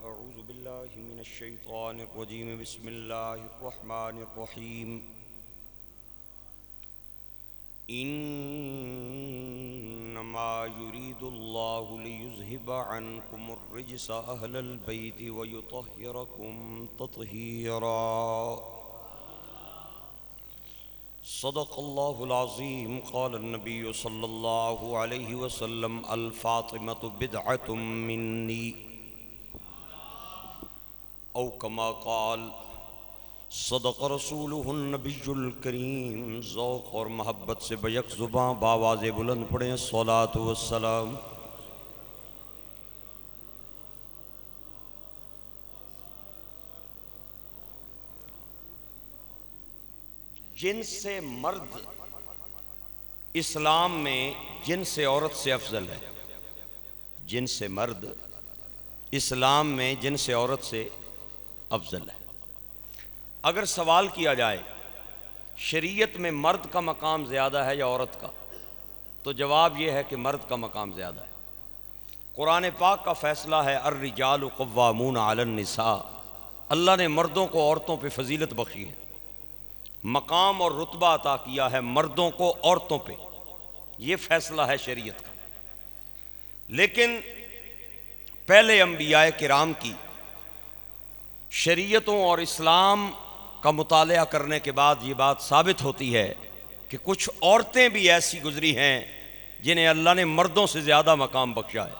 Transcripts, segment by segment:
أعوذ بالله من الشيطان الرجيم بسم الله الرحمن الرحيم إنما يريد الله ليذهب عنكم الرجس أهل البيت ويطهركم تطهيرا صدق الله العظيم قال النبي صلى الله عليه وسلم الفاطمة بدعة مني او كما قال صدق رسوله النبی الکریم۔ ذوق اور محبت سے بیک زباں بآواز بلند پڑھیں الصلاۃ والسلام۔ جنس مرد اسلام میں جنس عورت سے افضل ہے۔ جنس مرد اسلام میں جنس عورت سے افضل ہے۔ اگر سوال کیا جائے شریعت میں مرد کا مقام زیادہ ہے یا عورت کا، تو جواب یہ ہے کہ مرد کا مقام زیادہ ہے۔ قرآن پاک کا فیصلہ ہے الرجال قوامون علی النساء۔ اللہ نے مردوں کو عورتوں پہ فضیلت بخشی ہے، مقام اور رتبہ عطا کیا ہے مردوں کو عورتوں پہ، یہ فیصلہ ہے شریعت کا۔ لیکن پہلے انبیاء کرام کی شریعتوں اور اسلام کا مطالعہ کرنے کے بعد یہ بات ثابت ہوتی ہے کہ کچھ عورتیں بھی ایسی گزری ہیں جنہیں اللہ نے مردوں سے زیادہ مقام بخشا ہے،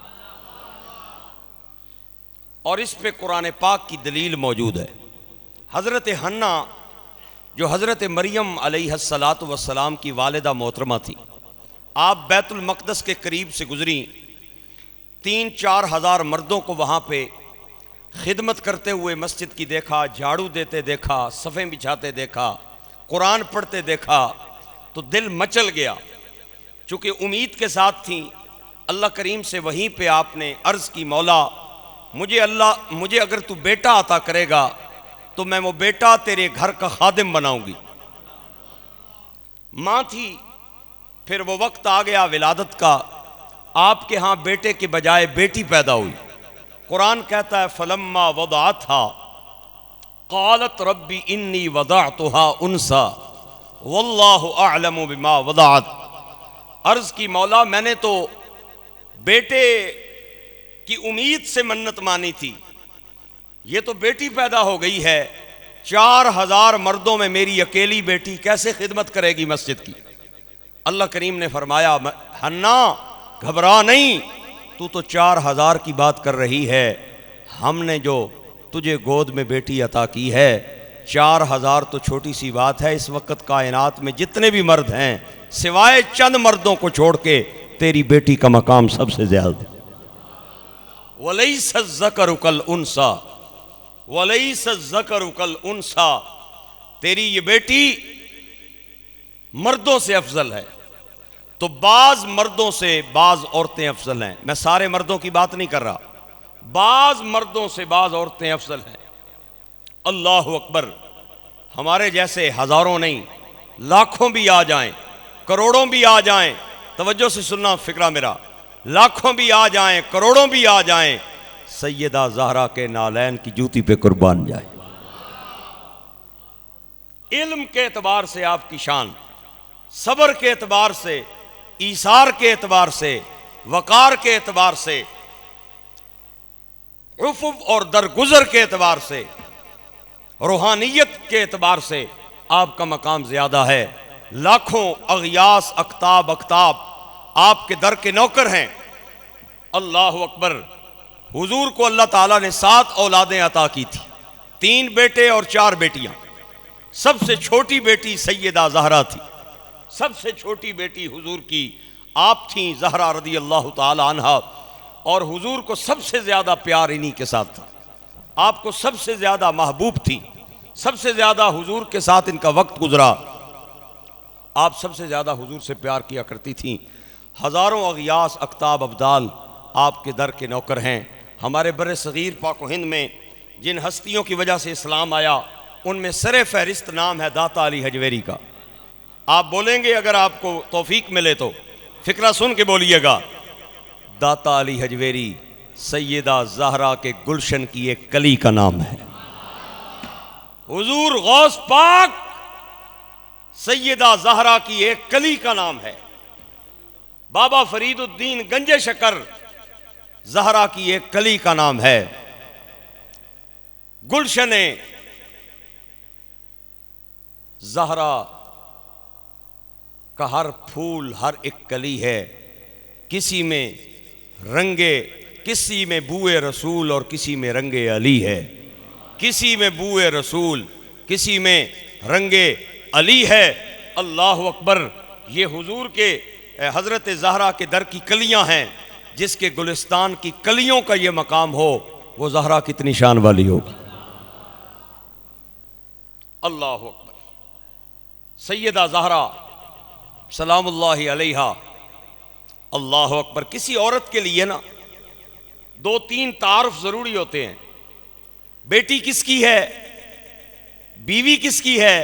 اور اس پہ قرآن پاک کی دلیل موجود ہے۔ حضرت حنا جو حضرت مریم علیہ السلام کی والدہ محترمہ تھی، آپ بیت المقدس کے قریب سے گزری، 3-4 ہزار مردوں کو وہاں پہ خدمت کرتے ہوئے مسجد کی دیکھا، جھاڑو دیتے دیکھا، صفیں بچھاتے دیکھا، قرآن پڑھتے دیکھا، تو دل مچل گیا۔ چونکہ امید کے ساتھ تھیں، اللہ کریم سے وہیں پہ آپ نے عرض کی مولا مجھے اگر تو بیٹا عطا کرے گا تو میں وہ بیٹا تیرے گھر کا خادم بناؤں گی۔ ماں تھی، پھر وہ وقت آ گیا ولادت کا، آپ کے ہاں بیٹے کے بجائے بیٹی پیدا ہوئی۔ قرآن کہتا ہے فلما وضعتها قالت ربی انی وضعتها انثى واللہ اعلم بما وضعت۔ عرض کی مولا میں نے تو بیٹے کی امید سے منت مانی تھی، یہ تو بیٹی پیدا ہو گئی ہے، 4000 مردوں میں میری اکیلی بیٹی کیسے خدمت کرے گی مسجد کی؟ اللہ کریم نے فرمایا حنا گھبرا نہیں، تو 4000 کی بات کر رہی ہے، ہم نے جو تجھے گود میں بیٹی عطا کی ہے، 4000 تو چھوٹی سی بات ہے۔ اس وقت کائنات میں جتنے بھی مرد ہیں سوائے چند مردوں کو چھوڑ کے تیری بیٹی کا مقام سب سے زیادہ۔ وَلَيْسَ الذَّكَرُ كَالْأُنثَىٰ وَلَيْسَ الذَّكَرُ كَالْأُنثَىٰ، تیری یہ بیٹی مردوں سے افضل ہے۔ تو بعض مردوں سے بعض عورتیں افضل ہیں، میں سارے مردوں کی بات نہیں کر رہا، بعض مردوں سے بعض عورتیں افضل ہیں۔ اللہ اکبر، ہمارے جیسے ہزاروں نہیں، لاکھوں بھی آ جائیں، کروڑوں بھی آ جائیں، توجہ سے سننا فکرہ میرا، لاکھوں بھی آ جائیں، کروڑوں بھی آ جائیں، سیدہ زہرا کے نالین کی جوتی پہ قربان جائے۔ علم کے اعتبار سے آپ کی شان، صبر کے اعتبار سے، ایثار کے اعتبار سے، وقار کے اعتبار سے، عفو اور درگزر کے اعتبار سے، روحانیت کے اعتبار سے آپ کا مقام زیادہ ہے۔ لاکھوں اغیاث اقطاب آپ کے در کے نوکر ہیں۔ اللہ اکبر، حضور کو اللہ تعالیٰ نے 7 اولادیں عطا کی تھی، 3 بیٹے اور 4 بیٹیاں۔ سب سے چھوٹی بیٹی سیدہ زہرا تھی، سب سے چھوٹی بیٹی حضور کی آپ تھیں زہرا رضی اللہ تعالی عنہ، اور حضور کو سب سے زیادہ پیار انہی کے ساتھ تھا، آپ کو سب سے زیادہ محبوب تھی، سب سے زیادہ حضور کے ساتھ ان کا وقت گزرا، آپ سب سے زیادہ حضور سے پیار کیا کرتی تھیں۔ ہزاروں اغیاث اقطاب ابدال آپ کے در کے نوکر ہیں۔ ہمارے بر صغیر پاک و ہند میں جن ہستیوں کی وجہ سے اسلام آیا، ان میں سر فہرست نام ہے داتا علی حجویری کا۔ آپ بولیں گے اگر آپ کو توفیق ملے تو، فکرہ سن کے بولیے گا، داتا علی حجویری سیدہ زہرا کے گلشن کی ایک کلی کا نام ہے۔ حضور غوث پاک سیدہ زہرا کی ایک کلی کا نام ہے۔ بابا فرید الدین گنج شکر زہرا کی ایک کلی کا نام ہے۔ گلشن زہرا کا ہر پھول ہر ایک کلی ہے، کسی میں کسی میں بوئے رسول اور کسی میں رنگ علی ہے، کسی میں بوئے رسول کسی میں رنگ علی ہے۔ اللہ اکبر۔ یہ حضور کے حضرت زہرا کے در کی کلیاں ہیں، جس کے گلستان کی کلیوں کا یہ مقام ہو، وہ زہرا کتنی شان والی ہوگی۔ اللہ اکبر۔ سیدہ زہرا سلام اللہ علیہا، اللہ اکبر۔ کسی عورت کے لیے نا 2-3 تعارف ضروری ہوتے ہیں۔ بیٹی کس کی ہے، بیوی کس کی ہے،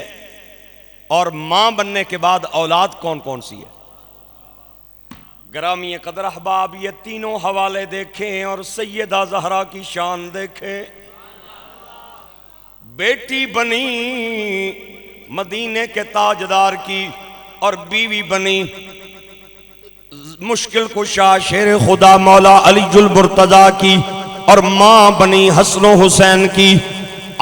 اور ماں بننے کے بعد اولاد کون کون سی ہے۔ گرامی قدر احباب، یہ تینوں حوالے دیکھیں اور سیدہ زہرا کی شان دیکھیں۔ بیٹی بنی مدینے کے تاجدار کی، اور بیوی بنی مشکل کشا شیر خدا مولا علی المرتضیٰ کی، اور ماں بنی حسن و حسین کی۔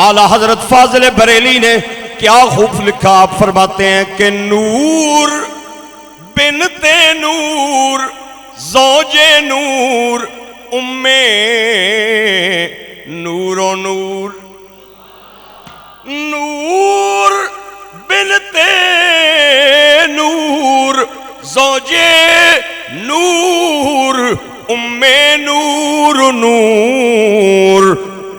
اعلیٰ حضرت فاضل بریلی نے کیا خوب لکھا، آپ فرماتے ہیں کہ نور بنت نور زوج نور ام نور و نور، نور بنت نور زوج نور ام نور نور،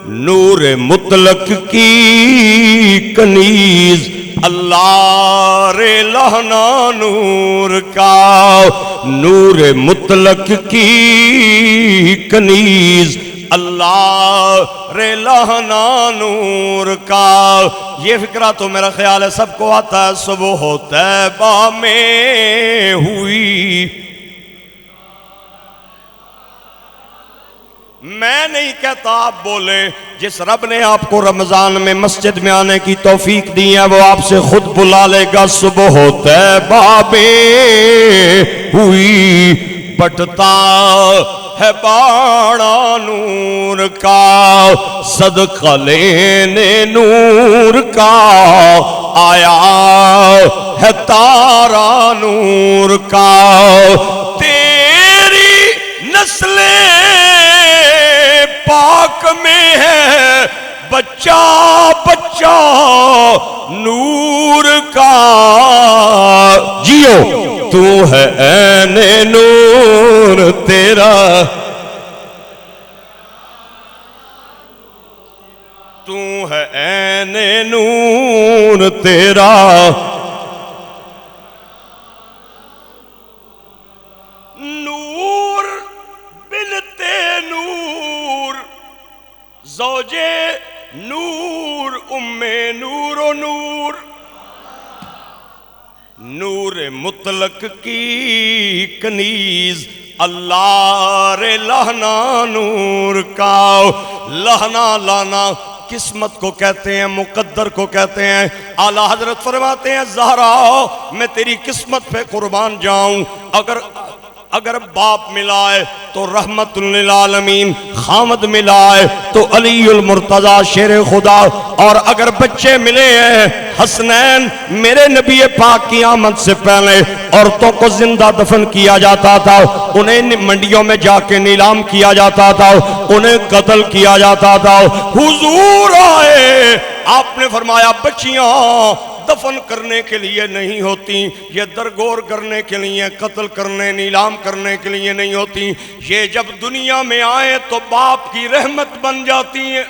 نور مطلق کی کنیز اللہ رے لہنا نور کا، نور مطلق کی کنیز اللہ رے لہنا نور کا۔ یہ فکرہ تو میرا خیال ہے سب کو آتا ہے۔ صبح طیبہ میں ہوئی، میں نہیں کہتا آپ بولے، جس رب نے آپ کو رمضان میں مسجد میں آنے کی توفیق دی ہے وہ آپ سے خود بلا لے گا۔ صبح طیبہ میں ہوئی، بٹتا ہے باڑا نور کا، صدقہ لینے نور کا، آیا ہے تارا نور کا، تیری نسل پاک میں ہے بچہ بچہ نور کا، جیو تو ہے عین نور تیرا، تو ہے عین نور تیرا، نور بنت نور زوج نور ام نور و نور، نور مطلق کی کنیز اللہ رے لہنا نور کا۔ لہنا لانا قسمت کو کہتے ہیں، مقدر کو کہتے ہیں۔ اعلیٰ حضرت فرماتے ہیں زہرا میں تیری قسمت پہ قربان جاؤں، اگر باپ ملائے تو رحمت للعالمین، خامد ملائے تو علی المرتضیٰ شیر خدا، اور اگر بچے ملے ہیں حسنین، میرے نبی پاک کی آمد سے پہلے عورتوں کو زندہ دفن کیا جاتا تھا، انہیں منڈیوں میں جا کے نیلام کیا جاتا تھا، انہیں قتل کیا جاتا تھا۔ حضور آئے، آپ نے فرمایا بچیاں دفن کرنے کے لیے نہیں ہوتی، یہ درگور کرنے کے لیے، قتل کرنے نیلام کرنے کے لیے نہیں ہوتی، یہ جب دنیا میں آئے تو باپ کی رحمت بن جاتی ہیں۔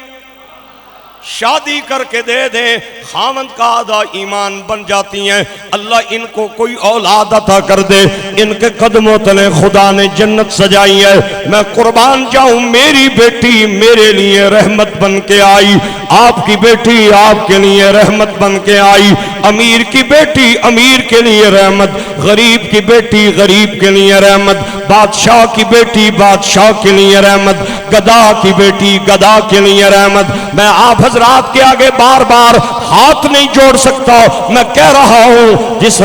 شادی کر کے دے دیں، خاوند کا آدھا ایمان بن جاتی ہیں۔ اللہ ان کو کوئی اولاد عطا کر دے، ان کے قدموں تلے خدا نے جنت سجائی ہے۔ میں قربان جاؤں، میری بیٹی میرے لیے رحمت بن کے آئی، آپ کی بیٹی آپ کے لیے رحمت بن کے آئی، امیر کی بیٹی امیر کے لیے رحمت، غریب کی بیٹی غریب کے لیے رحمت، بادشاہ کی بیٹی بادشاہ کے لیے رحمت، گدا کی بیٹی گدا کے لیے رحمت۔ میں آپ حضرات کے آگے بار بار ہاتھ نہیں جوڑ سکتا، میں کہہ رہا ہوں جس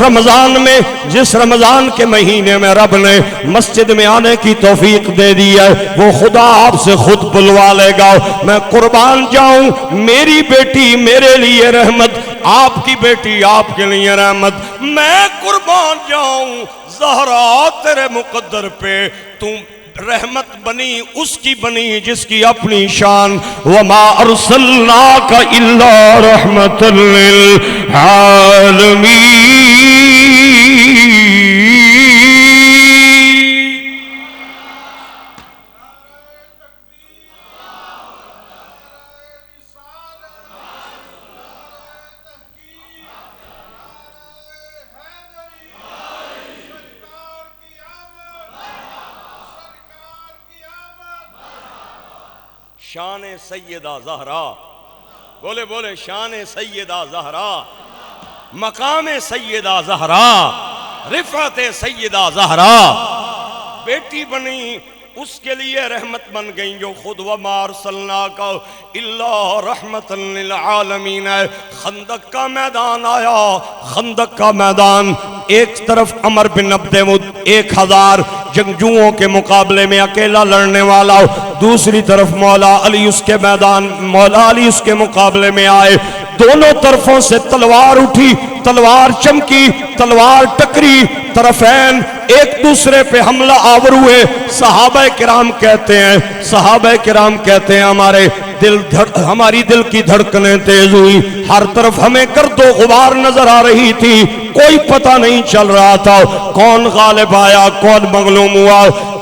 رمضان کے مہینے میں رب نے مسجد میں آنے کی توفیق دے دی ہے، وہ خدا آپ سے خود بلوا لے گا۔ میں قربان جاؤں، میری بیٹی میرے لیے رحمت، آپ کی بیٹی آپ کے لیے رحمت۔ میں قربان جاؤں زہرا تیرے مقدر پہ، تم رحمت بنی اس کی بنی جس کی اپنی شان، وما ارسلناک الا رحمت للعالمین۔ شان سیدہ زہرا، بولے بولے شان سیدہ زہرا، مقام سیدہ زہرا، رفعت سیدہ زہرا، بیٹی بنی اس کے لیے رحمت بن گئی جو خود وما ارسلناک الا رحمت للعالمین ہے۔ خندق کا میدان آیا، خندق کا میدان، ایک طرف عمر بن عبد ود 1000 جنگجوؤں کے مقابلے میں اکیلا لڑنے والا، دوسری طرف مولا علی اس کے مقابلے میں آئے، دونوں طرفوں سے تلوار اٹھی، تلوار چمکی، تلوار ٹکری، طرفین ایک دوسرے پہ حملہ آور ہوئے۔ صحابہ کرام کہتے ہیں ہماری دل کی دھڑکنیں تیز ہوئی، ہر طرف ہمیں گرد و غبار نظر آ رہی تھی، کوئی پتہ نہیں چل رہا تھا کون غالب آیا کون مغلوب ہوا۔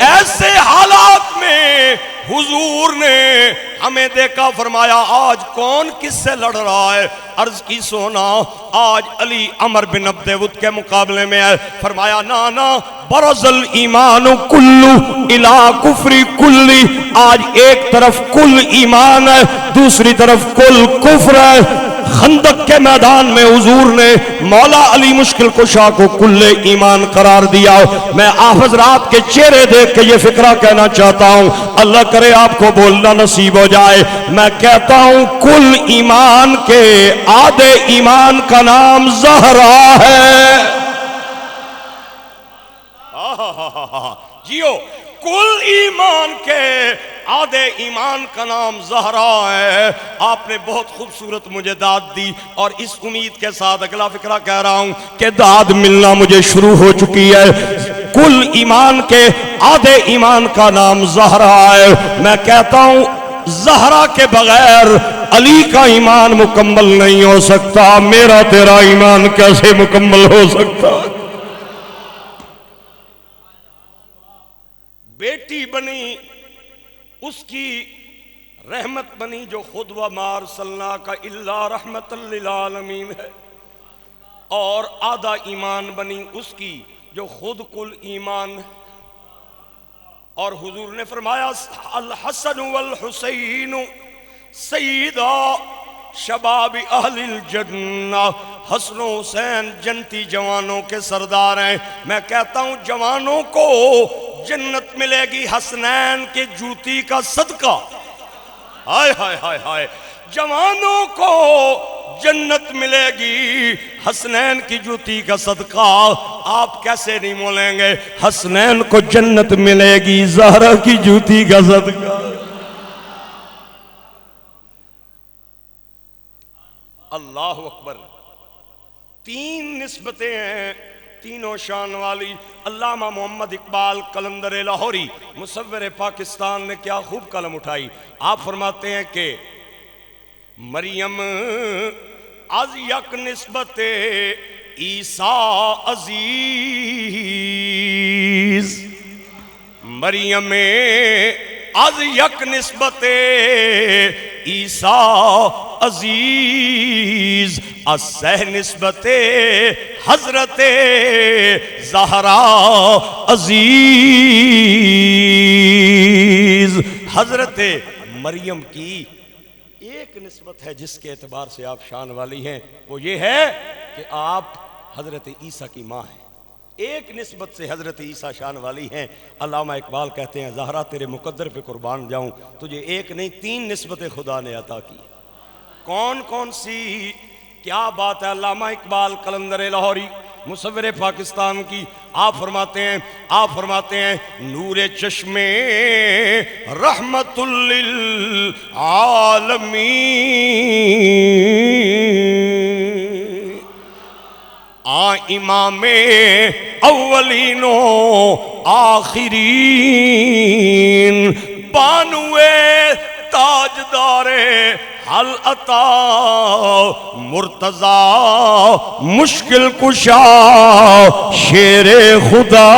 ایسے حالات میں حضور نے ہمیں دیکھا، فرمایا آج کون کس سے لڑ رہا ہے؟ عرض کی سونا آج علی عمر بن عبد ود کے مقابلے میں ہے۔ فرمایا نا برز الایمان کلو الی کفر کلی، آج ایک طرف کل ایمان ہے دوسری طرف کل کفر ہے۔ خندق کے میدان میں حضور نے مولا علی مشکل کشا کو کل ایمان قرار دیا۔ میں آپ حضرات کے چہرے دیکھ کے یہ فکرہ کہنا چاہتا ہوں، اللہ کرے آپ کو بولنا نصیب ہو جائے، میں کہتا ہوں کل ایمان کے آدھے ایمان کا نام زہرا ہے۔ جیو، کل ایمان کے آدھے ایمان کا نام زہرا ہے۔ آپ نے بہت خوبصورت مجھے داد دی، اور اس امید کے ساتھ اگلا فکرہ کہہ رہا ہوں کہ داد ملنا مجھے شروع ہو چکی ہے۔ کل ایمان کے آدھے ایمان کا نام زہرا ہے۔ میں کہتا ہوں زہرا کے بغیر علی کا ایمان مکمل نہیں ہو سکتا، میرا تیرا ایمان کیسے مکمل ہو سکتا؟ بیٹی بنی اس کی رحمت بنی جو خود وما ارسلناک الا رحمت للعالمین ہے، اور آدھا ایمان بنی اس کی جو خود کل ایمان ہے۔ اور حضور نے فرمایا الحسن والحسین سیدہ شباب اہل الجنہ، حسن و حسین جنتی جوانوں کے سردار ہیں۔ میں کہتا ہوں جوانوں کو جنت ملے گی حسنین کے جوتی کا صدقہ، ہائے ہائے ہائے ہائے، جوانوں کو جنت ملے گی حسنین کی جوتی کا صدقہ۔ آپ کیسے نہیں بولیں گے حسنین کو جنت ملے گی زہرا کی جوتی کا صدقہ؟ اللہ اکبر۔ تین نسبتیں ہیں، تینوں شان والی۔ علامہ محمد اقبال قلندر لاہوری مصور پاکستان نے کیا خوب قلم اٹھائی۔ آپ فرماتے ہیں کہ مریم از یک نسبت عیسیٰ عزیز، مریم از یک نسبت عیسیٰ عزیز اسہ نسبت حضرت زہرا عزیز. حضرت مریم کی ایک نسبت ہے جس کے اعتبار سے آپ شان والی ہیں، وہ یہ ہے کہ آپ حضرت عیسیٰ کی ماں ہیں. ایک نسبت سے حضرت عیسیٰ شان والی ہیں. علامہ اقبال کہتے ہیں زہرا تیرے مقدر پہ قربان جاؤں، تجھے ایک نہیں 3 نسبتیں خدا نے عطا کی. کون کون سی؟ کیا بات ہے. علامہ اقبال قلندر لاہوری مصور پاکستان کی آپ فرماتے ہیں نور چشمے رحمت للعالمین امام اولین و آخرین بانوے تاجدار حل عطا مرتضی مشکل کشا شیر خدا.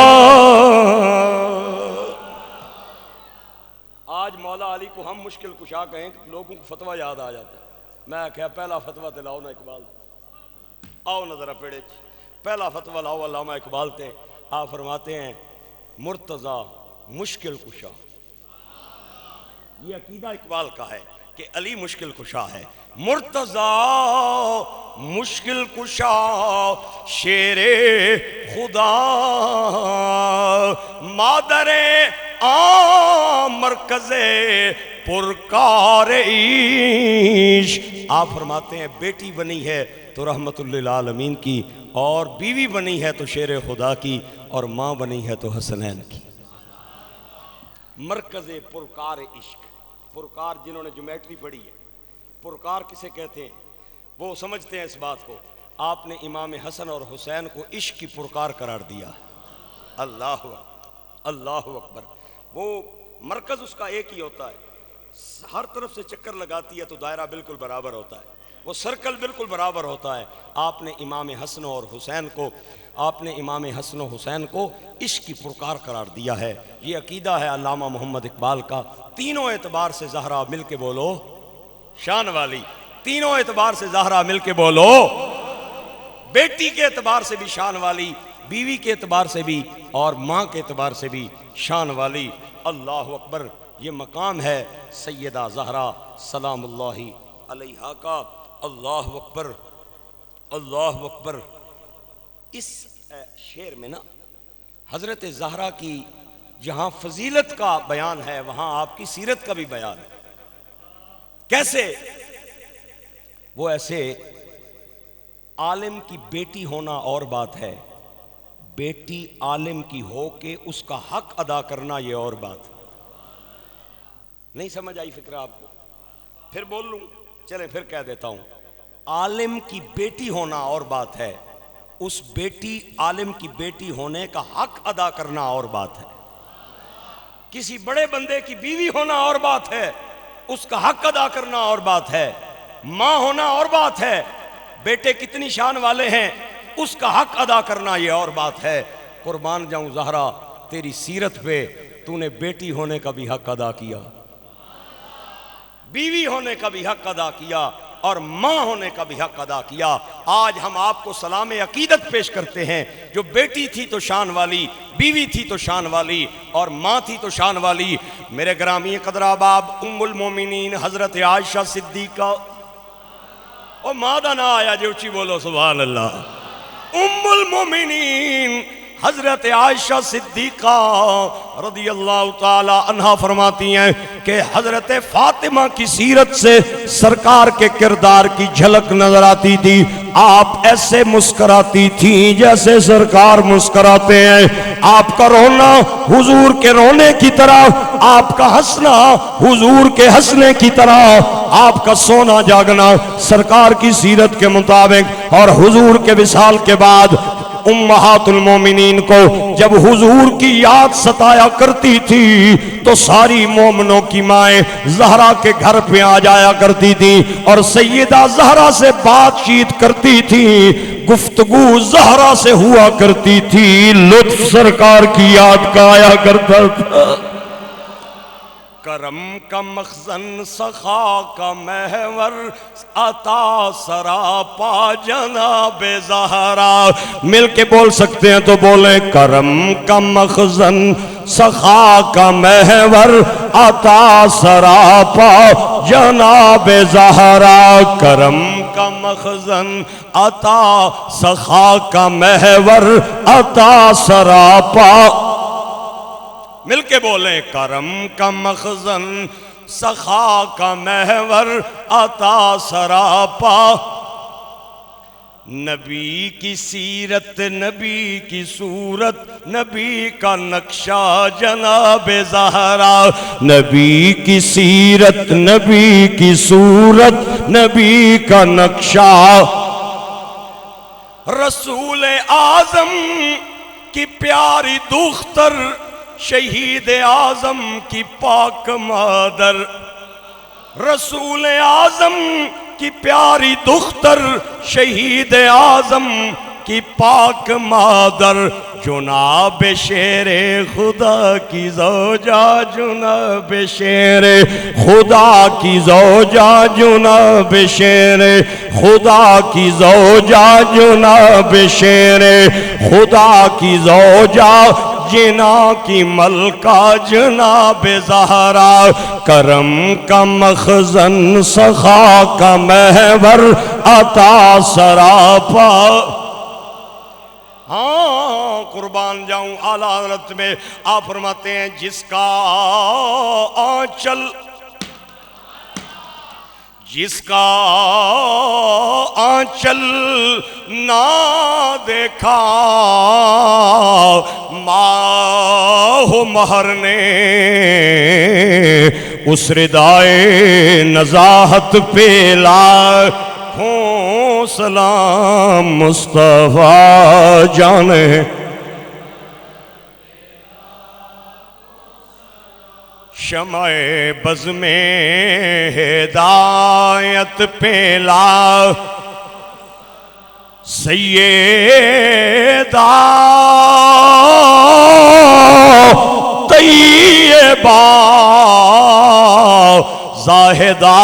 آج مولا علی کو ہم مشکل کشا کہیں کہ لوگوں کو فتویٰ یاد آ جاتا ہے. میں کہا پہلا فتویٰ دلاؤ نا اقبال، آؤ نظر پیڑے پہلا فتویٰ لاؤ علامہ اقبال تے. آپ فرماتے ہیں مرتضی مشکل کشا. یہ عقیدہ اقبال کا ہے کہ علی مشکل کشا ہے. مرتضی مشکل کشا شیر خدا مادر عام مرکز پرکار عیش. آپ فرماتے ہیں بیٹی بنی ہے تو رحمت للعالمین کی، اور بیوی بنی ہے تو شیر خدا کی، اور ماں بنی ہے تو حسنین کی. مرکز پرکار عشق. پرکار جنہوں نے جیومیٹری پڑھی ہے، پرکار کسے کہتے ہیں وہ سمجھتے ہیں اس بات کو. آپ نے امام حسن اور حسین کو عشق کی پرکار قرار دیا. اللہ اللہ اکبر. وہ مرکز اس کا ایک ہی ہوتا ہے، ہر طرف سے چکر لگاتی ہے تو دائرہ بالکل برابر ہوتا ہے، وہ سرکل بالکل برابر ہوتا ہے. آپ نے امام حسن اور حسین کو عشق کی پرکار قرار دیا ہے. یہ عقیدہ ہے علامہ محمد اقبال کا. تینوں اعتبار سے زہرا مل کے بولو شان والی. تینوں اعتبار سے زہرا مل کے بولو. بیٹی کے اعتبار سے بھی شان والی، بیوی کے اعتبار سے بھی، اور ماں کے اعتبار سے بھی شان والی. اللہ اکبر. یہ مقام ہے سیدہ زہرا سلام اللہ علیہا کا. اللہ اکبر اللہ اکبر. اس شعر میں نا حضرت زہرا کی جہاں فضیلت کا بیان ہے وہاں آپ کی سیرت کا بھی بیان ہے. کیسے؟ وہ ایسے عالم کی بیٹی ہونا اور بات ہے، بیٹی عالم کی ہو کے اس کا حق ادا کرنا یہ اور بات. نہیں سمجھ آئی فکر آپ کو؟ پھر بول لوں، چلیں پھر کہہ دیتا ہوں. عالم کی بیٹی ہونا اور بات ہے، اس بیٹی عالم کی بیٹی ہونے کا حق ادا کرنا اور بات ہے. کسی بڑے بندے کی بیوی ہونا اور بات ہے، اس کا حق ادا کرنا اور بات ہے. ماں ہونا اور بات ہے، بیٹے کتنی شان والے ہیں اس کا حق ادا کرنا یہ اور بات ہے. قربان جاؤں زہرا تیری سیرت پہ، تو نے بیٹی ہونے کا بھی حق ادا کیا، بیوی ہونے کا بھی حق ادا کیا، اور ماں ہونے کا بھی حق ادا کیا. آج ہم آپ کو سلام عقیدت پیش کرتے ہیں. جو بیٹی تھی تو شان والی، بیوی تھی تو شان والی، اور ماں تھی تو شان والی. میرے گرامی قدر احباب ام المومنین حضرت عائشہ صدیقہ، او ماں دا نہ آیا جو اچھی بولو سبحان اللہ. ام المومنین حضرت عائشہ صدیقہ رضی اللہ تعالی عنہا فرماتی ہیں کہ حضرت فاطمہ کی سیرت سے سرکار کے کردار کی جھلک نظر آتی تھی. آپ ایسے مسکراتی تھیں جیسے سرکار مسکراتے ہیں. آپ کا رونا حضور کے رونے کی طرح، آپ کا ہنسنا حضور کے ہنسنے کی طرح، آپ کا سونا جاگنا سرکار کی سیرت کے مطابق. اور حضور کے وصال کے بعد امہات المومنین کو جب حضور کی یاد ستایا کرتی تھی تو ساری مومنوں کی مائیں زہرا کے گھر پہ آ جایا کرتی تھی اور سیدہ زہرا سے بات چیت کرتی تھی. گفتگو زہرا سے ہوا کرتی تھی، لطف سرکار کی یاد کا آیا کرتا تھا. کرم کا مخزن سخا کا محور عطا سراپا جناب زہرا. مل کے بول سکتے ہیں تو بولیں کرم کا مخزن سخا کا محور عطا سراپا جناب زہرا. کرم کا مخزن عطا سخا کا محور عطا سراپا. مل کے بولیں کرم کا مخزن سخا کا محور عطا سراپا. نبی کی سیرت نبی کی صورت نبی کا نقشہ جناب زہرا. نبی کی سیرت نبی کی صورت نبی کا نقشہ. رسول اعظم کی پیاری دختر شہید اعظم کی پاک مادر. رسول اعظم کی پیاری دختر شہید اعظم کی پاک مادر. جناب شیر خدا کی زوجہ جناب شیر خدا کی زوجہ جناب شیر خدا کی زوجہ جناب شیر خدا کی زوجہ جنا کی ملکہ جناب زہرا. کرم کا مخزن سخا کا محور عطا سراپا. ہاں قربان جاؤں اعلیٰ حضرت میں آپ فرماتے ہیں جس کا آنچل جس کا آنچل نہ دیکھا ماہ و مہر نے اس ردائے نزاہت پہ لاکھوں سلام مصطفیٰ جانے. شمع بز میں ہدایت پہ لا سیدہ طیبہ زاہدہ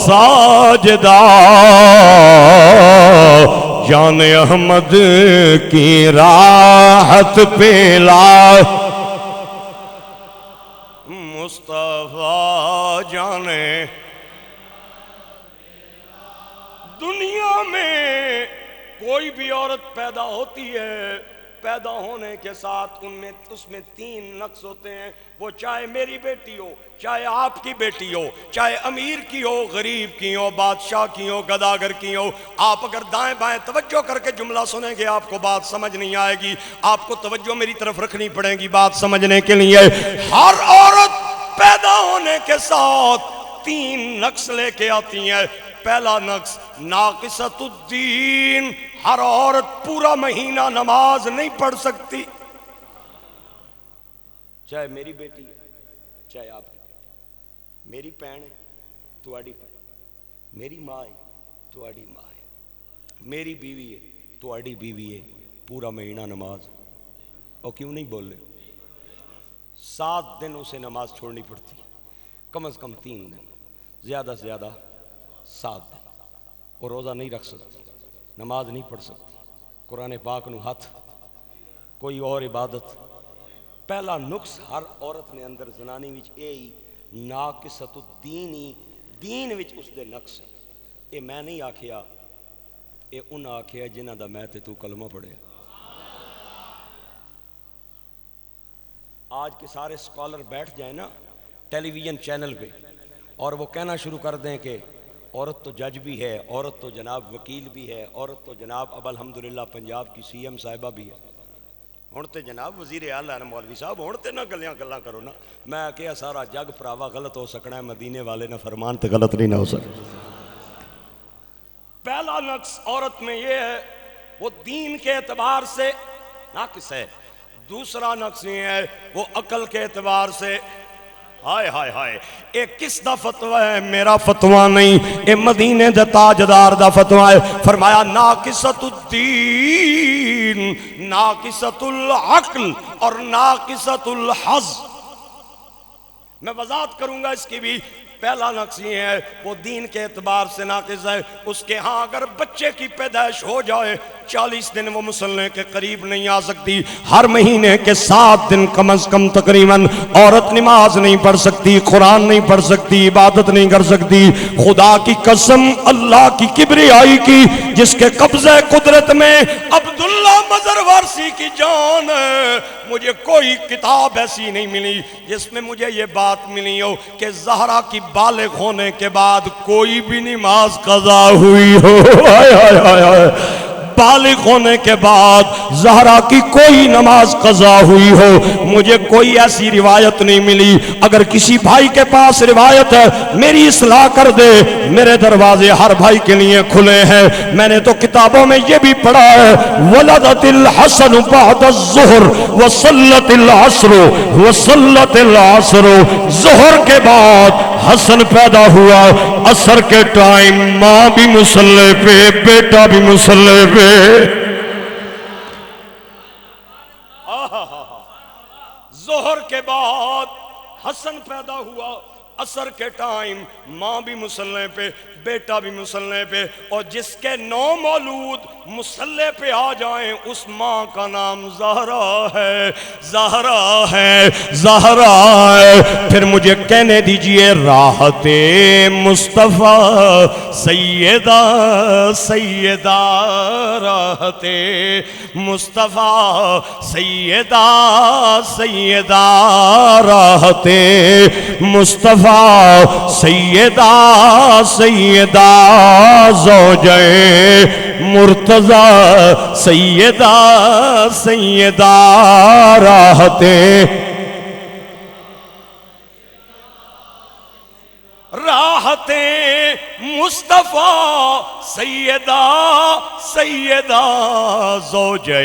ساجدہ جان احمد کی راحت پہ لا مصطفیٰ جانے. دنیا میں کوئی بھی عورت پیدا ہوتی ہے پیدا ہونے کے ساتھ اس میں 3 نقص ہوتے ہیں. وہ چاہے میری بیٹی ہو چاہے آپ کی بیٹی ہو چاہے امیر کی ہو غریب کی ہو بادشاہ کی ہو گداگر کی ہو. آپ اگر دائیں بائیں توجہ کر کے جملہ سنیں گے آپ کو بات سمجھ نہیں آئے گی. آپ کو توجہ میری طرف رکھنی پڑے گی بات سمجھنے کے لیے. ہر عورت پیدا ہونے کے ساتھ 3 نقص لے کے آتی ہیں. پہلا نقص ناقصۃ الدین. ہر عورت پورا مہینہ نماز نہیں پڑھ سکتی. چاہے میری بیٹی ہے چاہے آپ کی بیٹی. میری بہن ہے تواڈی بہن. میری ماں ہے تواڈی ماں ہے. میری بیوی ہے تواڈی بیوی ہے. پورا مہینہ نماز. اور کیوں نہیں بول رہے؟ 7 دن اسے نماز چھوڑنی پڑتی. کم از کم 3 دن زیادہ سے زیادہ 7 دن. اور روزہ نہیں رکھ سکتی نماز نہیں پڑھ سکتی قرآن پاک نو ہاتھ کوئی اور عبادت. پہلا نقص ہر عورت نے اندر زنانی وچ اے ہی ناقصۃ الدین. دین وچ اس دے نقص. اے میں نہیں آکھیا اے انہاں آکھیا جنہاں دا میں تے تو کلمہ پڑھیا. آج کے سارے سکالر بیٹھ جائیں نا ٹیلی ویژن چینل پہ اور وہ کہنا شروع کر دیں کہ عورت تو جج بھی ہے عورت تو جناب وکیل بھی ہے عورت تو جناب اب الحمدللہ پنجاب کی سی ایم صاحبہ بھی ہے. ہوں تو جناب وزیر اعلیٰ مولوی صاحب ہوں تو نہ گلاں کرو نا. میں کہا سارا جگ پراوا غلط ہو سکنا ہے مدینے والے نہ فرمان تے غلط نہیں نہ ہو سکتا. پہلا نقص عورت میں یہ ہے وہ دین کے اعتبار سے ناقص ہے. دوسرا نقص یہ ہے وہ عقل کے اعتبار سے. ہائے ہائے ہائے اے کس دا فتویٰ ہے؟ میرا فتویٰ نہیں اے مدینے دے تاجدار دا فتویٰ ہے. فرمایا ناقصۃ الدین ناقصۃ العقل اور ناقصۃ الحظ. میں وضاحت کروں گا اس کی بھی. پہلا نقص یہ ہے وہ دین کے اعتبار سے ناقص ہے. اس کے ہاں اگر بچے کی پیدائش ہو جائے 40 دن وہ مصلی کے قریب نہیں آ سکتی. ہر مہینے کے 7 دن کم از کم تقریباً عورت نماز نہیں پڑھ سکتی, قرآن نہیں پڑھ سکتی, عبادت نہیں کر سکتی. خدا کی قسم اللہ کی کبریائی کی جس کے قبضہ قدرت میں عبداللہ مظہر وارثی کی جان ہے, مجھے کوئی کتاب ایسی نہیں ملی جس میں مجھے یہ بات ملی ہو کہ زہرا کی بالغ ہونے کے بعد کوئی بھی نماز قضا ہوئی ہو. بالغ ہونے کے بعد زہرا کی کوئی نماز قضا ہوئی ہو مجھے کوئی ایسی روایت نہیں ملی. اگر کسی بھائی کے پاس روایت ہے میری اصلاح کر دے, میرے دروازے ہر بھائی کے لیے کھلے ہیں. میں نے تو کتابوں میں یہ بھی پڑھا ہے ولدت الحسن بعد الظہر وصلت العصر وصلت العصر, ظہر کے بعد حسن پیدا ہوا, عصر کے ٹائم ماں بھی مصلی پہ بیٹا بھی مصلی پہ. ظہر کے بعد حسن پیدا ہوا, عصر کے ٹائم ماں بھی مصلی پہ بیٹا بھی مصلی پہ, اور جس کے 9 مولود مصلی پہ آ جائیں اس ماں کا نام زہرا ہے, زہرا ہے, زہرا ہے. پھر مجھے کہنے دیجئے راحت مصطفیٰ سیدہ سیدہ, راحت مصطفیٰ سیدہ سیدہ, راحت مصطفیٰ سیدہ سیدہ, زوجہ مرتضی سیدہ سیدہ, راحت راحت مصطفیٰ سیدہ سیدہ, زوجہ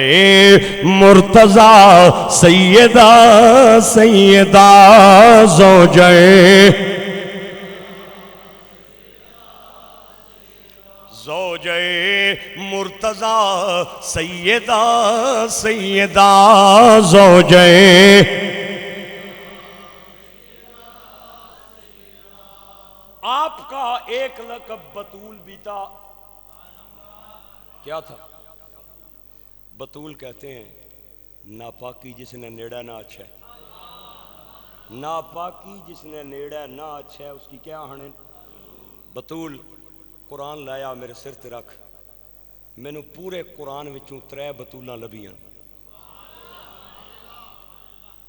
مرتضی سیدہ سیدہ, زوجہ زوجہ مرتضی سیدہ سیدہ, زوجہ آپ کا ایک لقب بطول بھی تھا. کیا تھا؟ بطول کہتے ہیں ناپاکی جس نے نیڑا نہ اچھا ہے, ناپاکی جس نے نیڑا نہ اچھا ہے اس کی کیا ہنے بطول. قرآن لایا میرے سر تے رکھ, مینوں پورے قرآن وچوں 3 بطولاں لبیاں.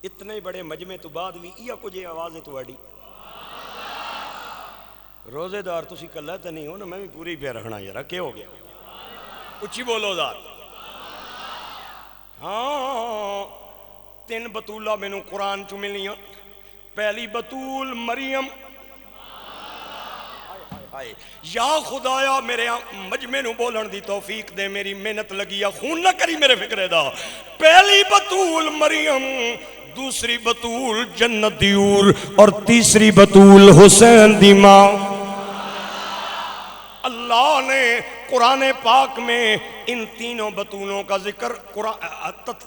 اتنے بڑے مجمع تو بعد بھی یہ کچھ آواز ہے تواڈی. روزے دار تسی کلا تے نہیں ہو نا, میں بھی پوری پہ رکھنا یار. کیا ہو گیا؟ اچھی بولو دار. ہاں 3 بطولہ مینوں قرآن چ ملیاں. پہلی بطول مریم, یا خدایا میرے مجمع نو بولن دی توفیق دے, میری محنت لگی یا خون نہ کری میرے فکرے دا. پہلی بطول مریم, دوسری بطول جنت دی حور, اور تیسری بطول حسین دی ماں. اللہ نے قرآن پاک میں ان تینوں بطولوں کا ذکر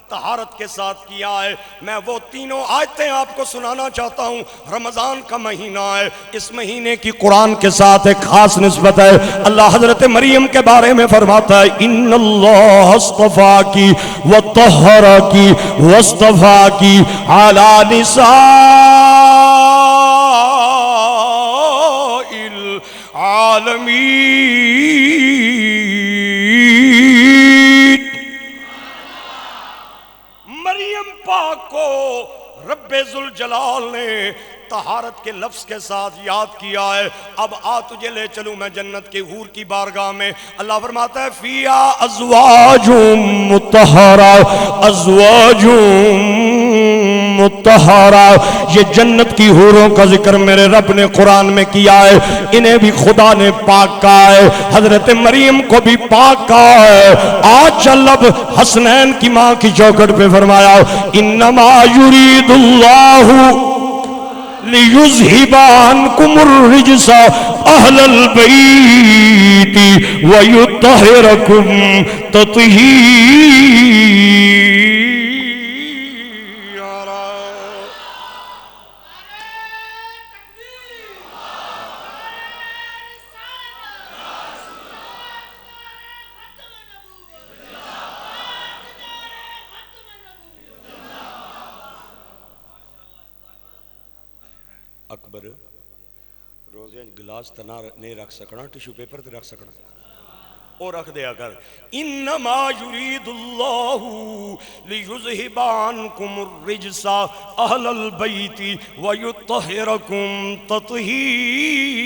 طہارت کے ساتھ کیا ہے. میں وہ تینوں آیتیں آپ کو سنانا چاہتا ہوں. رمضان کا مہینہ ہے, اس مہینے کی قرآن کے ساتھ ایک خاص نسبت ہے. اللہ حضرت مریم کے بارے میں فرماتا ہے ان اللہ اصطفاکی وطہرکی واصطفاکی علی نساء العالمین. مریم پاک کو رب ذوالجلال نے طہارت کے لفظ کے ساتھ یاد کیا ہے. اب آ تجھے لے چلوں میں جنت کے حور کی بارگاہ میں. اللہ فرماتا ہے فیہا ازواج مطہرہ, ازواج مطہرہ. یہ جنت کی حوروں کا ذکر میرے رب نے قرآن میں کیا ہے. انہیں بھی خدا نے پاک کہا ہے, حضرت مریم کو بھی پاک کہا ہے. آج چل اب حسنین کی ماں کی چوکھٹ پہ فرمایا انما یرید اللہ لِيُذْهِبَ عَنْكُمُ الرِّجْسَ أَهْلَ الْبَيْتِ وَيُطَّهِرَكُمْ تَطْهِيرًا. اکبر روزے گلاس تنا نہیں رکھ سکنا، ٹشو پیپر تے رکھ سکنا، اور رکھ دیا کر. انما یرید اللہ لیذہب عنکم الرجس اہل البیت ویطہرکم تطہیرا.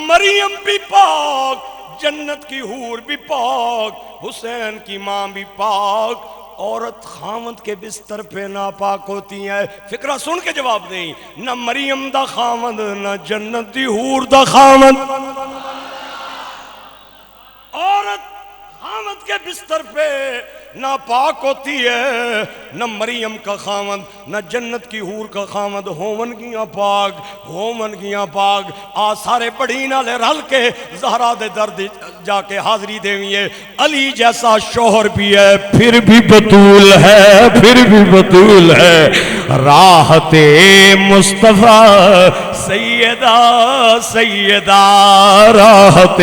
مریم بھی پاک، جنت کی حور بھی پاک، حسین کی ماں بھی پاک. عورت خاوند کے بستر پہ ناپاک ہوتی ہے. فکرہ سن کے جواب دیں. نہ مریم دا خاوند نہ جنت دی حور دا خاوند. عورت خاوند کے بستر پہ ناپاک ہوتی ہے، نہ مریم کا خاوند نہ جنت کی حور کا خاوند ہوون گیاں پاک، ہوون گیاں پاک. آ سارے بڑی نالے رل کے زہرا دے درد جا کے حاضری دیوئے. علی جیسا شوہر بھی ہے، پھر بھی بطول ہے، پھر بھی بطول ہے. راحت مصطفیٰ سیدہ سیدہ راحت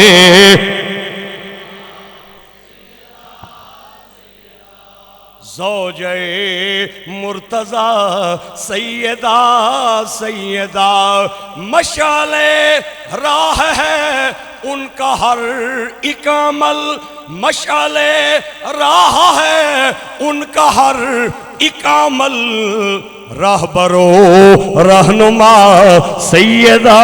زوجہ مرتضی سیدہ سیدہ. مشعل راہ ہے ان کا ہر ایک عمل، مشعل راہ ہے ان کا ہر ایک عمل. رہبرو رہنما سیدہ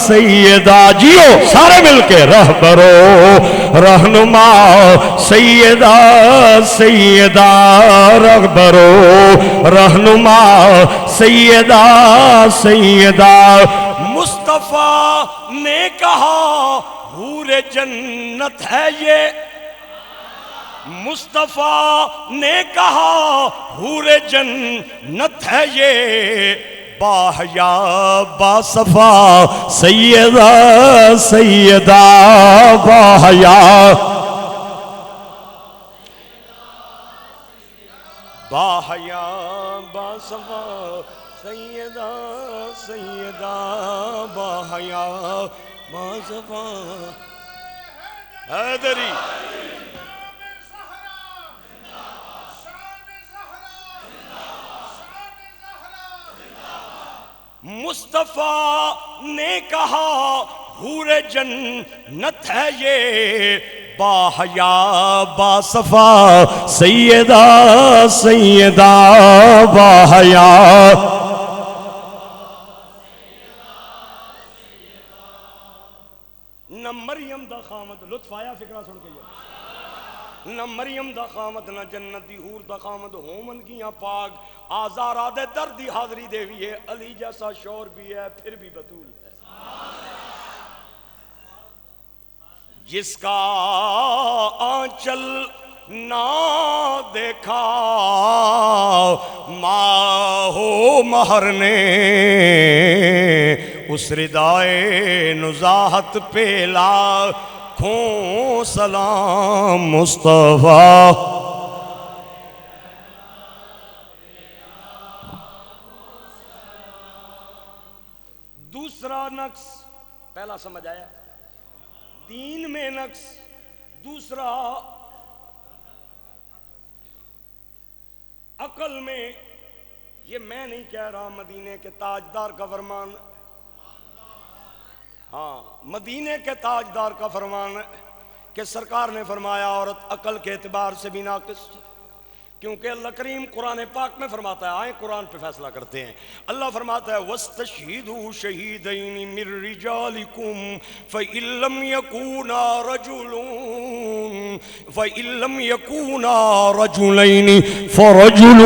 سیدہ. جیو سارے مل کے. رہبرو رہنما سیدہ سیدہ. رہبرو رہنما سیدہ سیدہ. مصطفیٰ نے کہا حور جنت ہے یہ، مصطفیٰ نے کہا حور جنت ہے یہ. باحیا باصفا سیدہ سیدہ. باحیا باحیا باصفا سیدہ سیدہ. باحیا باصفا حیدری. مصطفیٰ نے کہا حور جنت ہے یہ. باحیا باصفا سیدہ سیدہ. باحیا نہ مریم دا خامد. لطف آیا فکرہ سن کے؟ نہ مریم دا خامد نہ جنت دی حور دا خامد ہومن گیاں پاک. آزارہ دے دردی حاضری دیوی ہے. علی جیسا شور بھی ہے، پھر بھی بطول ہے. جس کا آنچل نہ دیکھا ماہو مہر نے، اس ردائے نزاہت پہ لاکھوں سلام مصطفیٰ. دوسرا نقص، پہلا سمجھ آیا دین میں نقص، دوسرا عقل میں. یہ میں نہیں کہہ رہا، مدینے کے تاجدار کا فرمان. ہاں مدینے کے تاجدار کا فرمان کہ سرکار نے فرمایا عورت عقل کے اعتبار سے بھی ناقص. کیونکہ اللہ کریم قرآن پاک میں فرماتا ہے، آئیں قرآن پہ فیصلہ کرتے ہیں. اللہ فرماتا ہے وَاسْتَشْهِدُوا شَهِيدَيْنِ مِن رِّجَالِكُمْ فَإِن لَّمْ يَكُونَا رَجُلَيْنِ فَرَجُلٌ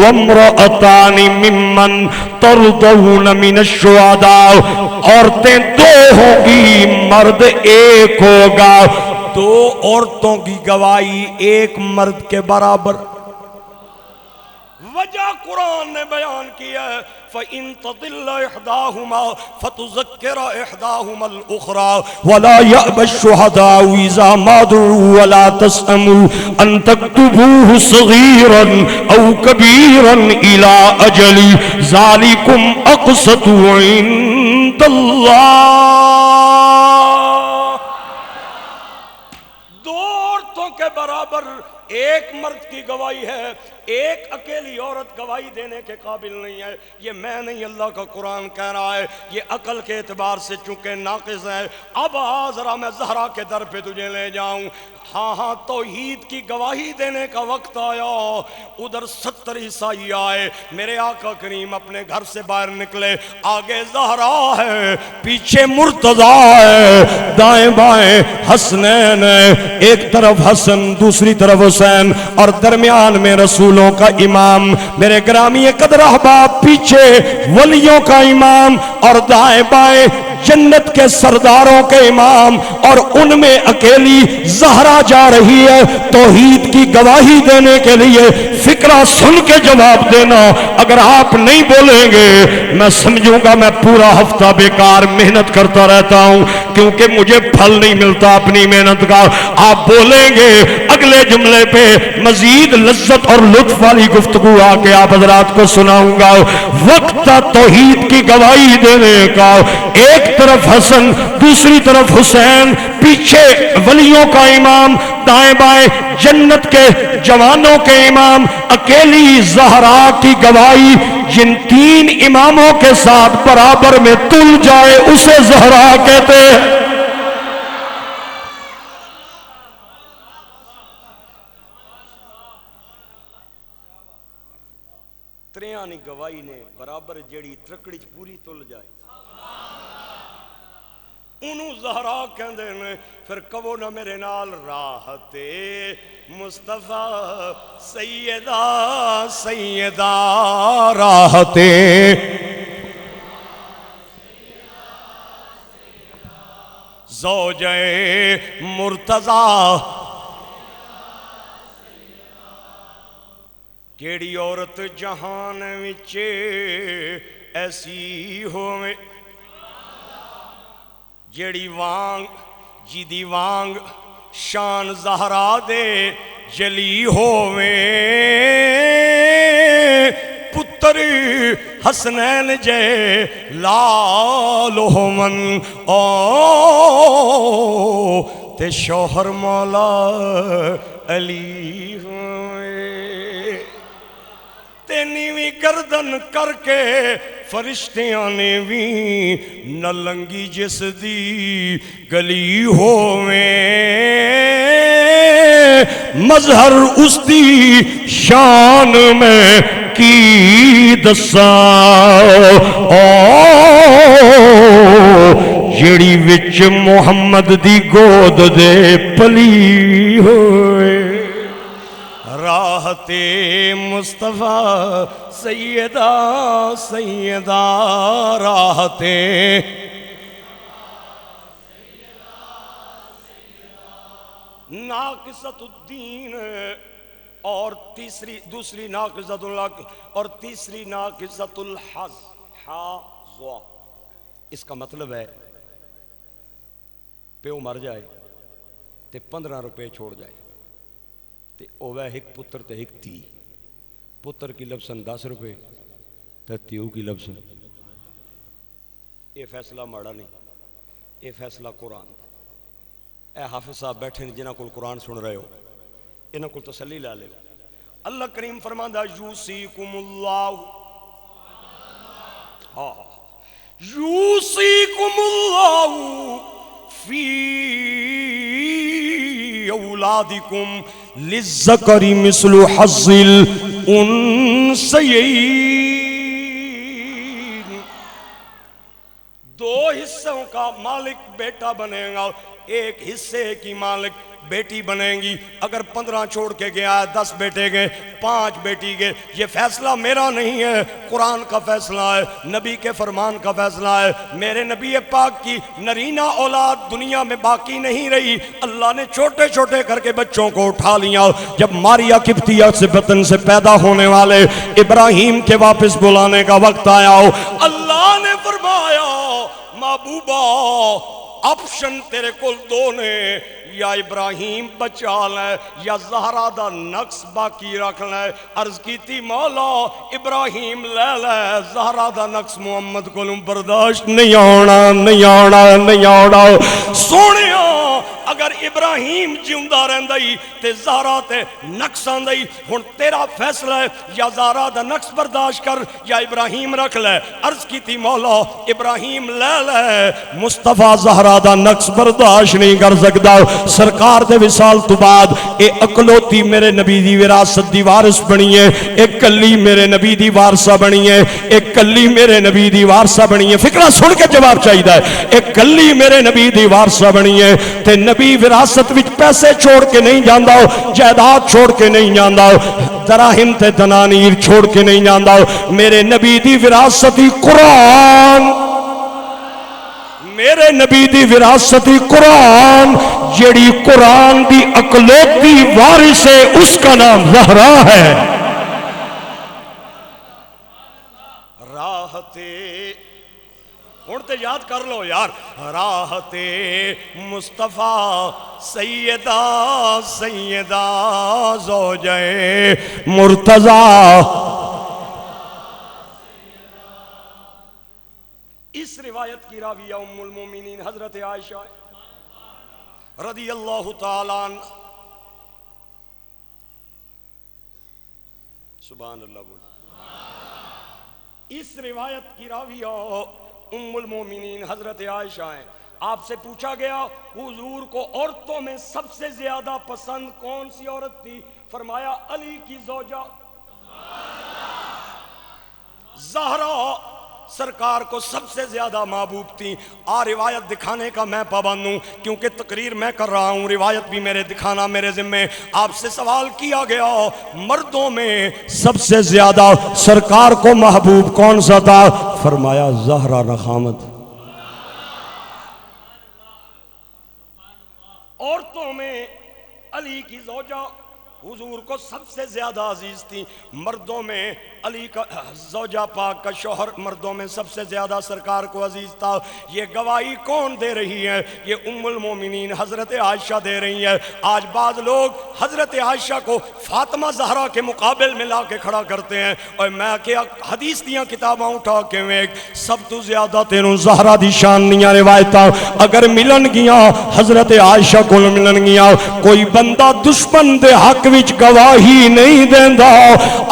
وَامْرَأَتَانِ مِمَّن تَرْضَوْنَ مِنَ الشُّهَدَاءِ. عورتیں دو ہوں گی، مرد ایک ہوگا. دو عورتوں کی گواہی ایک مرد کے برابر. وجہ قرآن نے بیان کیا ہے فَإِن تَضِلَّ إِحْدَاهُمَا فَتُذَكِّرَ إِحْدَاهُمَا الْأُخْرَى وَلَا يَأْبَ الشُّهَدَاءُ إِذَا مَا دُعُوا وَلَا تَسْأَمُوا أَن تَكْتُبُوهُ صَغِيرًا أَوْ كَبِيرًا إِلَىٰ أَجَلِ ذَلِكُمْ أَقْسَطُ عِندَ اللَّهِ. دو عورتوں کے برابر ایک مرد کی گواہی ہے، ایک اکیلی عورت گواہی دینے کے قابل نہیں ہے. یہ میں نہیں، اللہ کا قرآن کہہ رہا ہے. یہ عقل کے اعتبار سے چونکہ ناقص ہے. اب ذرا میں زہرا کے در پہ تجھے لے جاؤں. ہاں توحید کی گواہی دینے کا وقت آیا. ادھر 70 عیسائی آئے. میرے آقا کریم اپنے گھر سے باہر نکلے. آگے زہرا ہے، پیچھے مرتضیٰ ہے، دائیں بائیں حسنین ہے. ایک طرف حسن، دوسری طرف حسین، اور درمیان میں رسولوں کا امام. میرے گرامی قدر احباب، پیچھے ولیوں کا امام اور دائیں بائیں جنت کے سرداروں کے امام، اور ان میں اکیلی زہرا جا رہی ہے توحید کی گواہی دینے کے لیے. فکرہ سن کے جواب دینا. اگر آپ نہیں بولیں گے میں سمجھوں گا میں پورا ہفتہ بیکار محنت کرتا رہتا ہوں، کیونکہ مجھے پھل نہیں ملتا اپنی محنت کا. آپ بولیں گے اگلے جملے پہ مزید لذت اور لطف والی گفتگو آ کے آپ حضرات کو سناؤں گا. وقت توحید کی گواہی دینے کا. ایک طرف حسن، دوسری طرف حسین، پیچھے ولیوں کا امام، دائیں بائیں جنت کے جوانوں کے امام. اکیلی زہرا کی گواہی جن 3 اماموں کے ساتھ برابر میں تل جائے اسے زہرا کہتے ہیں. تریانی گواہی نے برابر جیڑی ترکڑی پوری تل جائے انہوں زہرا کہندے نے. پھر کہو نہ میرے نال راحت مصطفیٰ سیدہ سیدہ راحت زوجہ مرتضیٰ. کیڑی عورت جہان وچ ایسی ہووے جیڑی وانگ جیدی وانگ شان زہرا دے جلی ہووے. پتر حسنین جے لال ہومن او تے شوہر مولا علی ہوئے. تے نیویں گردن کر کے فرشتیاں نے بھی نلنگی جس دی گلی ہوویں. مظہر اس دی شان میں کی دساں جیڑی وچ محمد دی گود دے پلی ہوئے. راحت مصطفیٰ سیدہ سیدہ راحت ناقصۃ الدین اور دوسری ناقصۃ العقل اور تیسری ناقصۃ الحظ. حاظ اس کا مطلب ہے پیو مر جائے تے 15 روپے چھوڑ جائے تے اوہ ایک پتر تے ایک تی. پتر کی لبسن 10 روپے تے تیو کی لبسن. اے فیصلہ ماڑا نہیں، اے فیصلہ قرآن. اے حافظ صاحب بیٹھے ہیں جنہاں کو قرآن سن رہے ہو، انہاں کو تسلی لے لے. اللہ کریم فرماندا یوصیکم اللہ یوصیکم اللہ فی اولادکم للذکر مثل حظ الانثیین. 2 حصوں کا مالک بیٹا بنے گا، ایک حصے کی مالک بیٹی بنیں گی. اگر 15 چھوڑ کے گیا ہے 10 بیٹے گئے 5 بیٹی گئے. یہ فیصلہ میرا نہیں ہے، قرآن کا فیصلہ ہے، نبی کے فرمان کا فیصلہ ہے. میرے نبی پاک کی نرینہ اولاد دنیا میں باقی نہیں رہی. اللہ نے چھوٹے چھوٹے کر کے بچوں کو اٹھا لیا. جب ماریا قبطیہ سے بطن سے پیدا ہونے والے ابراہیم کے واپس بلانے کا وقت آیا ہو، اللہ نے فرمایا محبوبہ آپشن تیرے کول 2 نے، یا ابراہیم بچا لے یا زہرا دا نقص باقی رکھ لے. عرض کی تھی مولا ابراہیم لے لے، زہرا دا نقص محمد کو برداشت نہیں آنا نہیں آنا نہیں آنا. سونیا اگر اگر ابراہیم جیوندا رہندا ہی تے زہرا تے نقص آندا ہی. ہن تیرا فیصلہ ہے یا زہرا دا نقص برداشت کر یا ابراہیم رکھ لے. عرض کی تھی مولا ابراہیم لے لے, مصطفیٰ زہرا دا نقص برداشت نہیں کر سکتا. سرکار دے وصال تو بعد اے اکلوتی میرے نبی دی وراثت دی وارث بنی ہے, ایک کلی میرے نبی دی وارثہ بنی ہے, ایک کلی میرے نبی دی وارثہ بنی ہے. فکرہ سن کے جواب چاہیے ہے. ایک کلی میرے نبی دی وارثہ بنی ہے تے نبی وراثت وچ پیسے چھوڑ کے نہیں جاندا, جائیداد چھوڑ کے نہیں جاندا, دراہم تے دنانیر چھوڑ کے نہیں جاندا. میرے نبی دی وراثت قرآن, میرے نبی دی وراثت قرآن, جیڑی قرآن دی اکلوتی وارث ہے اس کا نام زہرا ہے. راحتے ہن تے یاد کر لو یار, راحتے مصطفیٰ سیدہ سیدہ زوجہ مرتضیٰ. اس روایت کی راویہ ام المومنین حضرت عائشہ رضی اللہ تعالیٰ عنہ. سبحان اللہ بول. اس روایت کی راویہ ام المومنین حضرت عائشہ ہیں. آپ سے پوچھا گیا حضور کو عورتوں میں سب سے زیادہ پسند کون سی عورت تھی؟ فرمایا علی کی زوجہ زہرا سرکار کو سب سے زیادہ محبوب تھی. روایت دکھانے کا میں پابند ہوں کیونکہ تقریر میں کر رہا ہوں, روایت بھی میرے دکھانا میرے ذمہ. آپ سے سوال کیا گیا مردوں میں سب سے زیادہ سرکار کو محبوب کون سا تھا؟ فرمایا زہرا رخامت. عورتوں میں علی کی زوجہ حضور کو سب سے زیادہ عزیز تھی. مردوں میں علی کا زوجہ پاک کا شوہر مردوں میں سب سے زیادہ سرکار کو عزیز تھا. یہ گواہی کون دے رہی ہے؟ یہ ام المومنین حضرت عائشہ دے رہی ہے. آج بعض لوگ حضرت عائشہ کو فاطمہ زہرا کے مقابل میں لا کے کھڑا کرتے ہیں, اور میں کیا حدیث دیاں کتاباں اٹھا کے ویک سب تو زیادہ تینوں زہرا دی شان دیاں روایتاں اگر ملن گیاں حضرت عائشہ کو ملن گیاں. کوئی بندہ دشمن دے حق وچ گواہی نہیں دیندا.